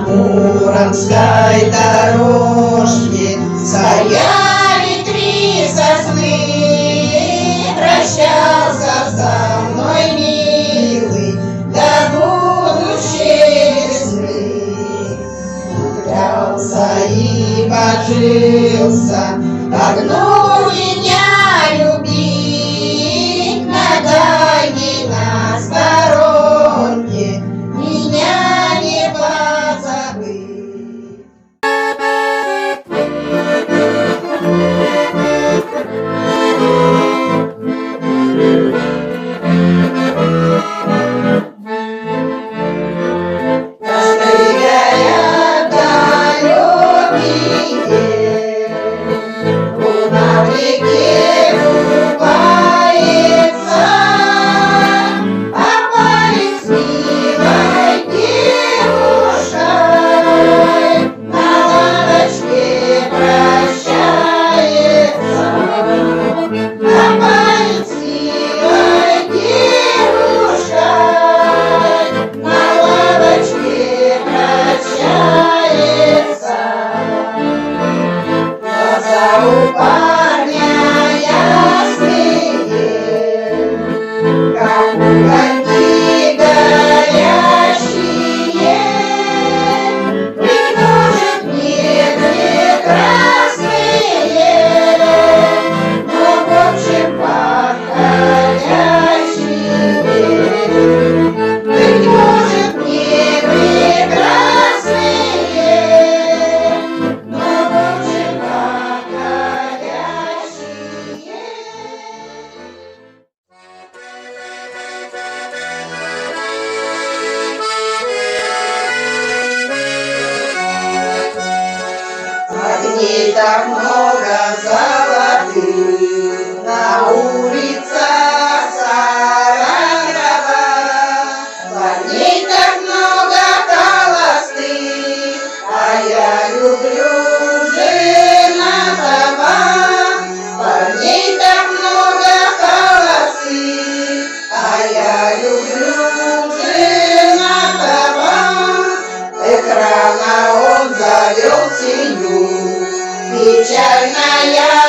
муромской дорожке стояли 3 сосны. Прощался со мной, милый, до будущей весны. Клялся и божился, огнул меня любить на дальней, на сторонке, меня не позабыть. У парня ясные, как угольки горящие. Быть может, не прекрасные, но в общем подходящие. Быть может, не прекрасные, но в общем огней так много золотых на улицах Саратова, парней так много холостых, а я люблю женатого. Парней так много холостых, а я люблю женатого. Эх, рано он завел семью, печальная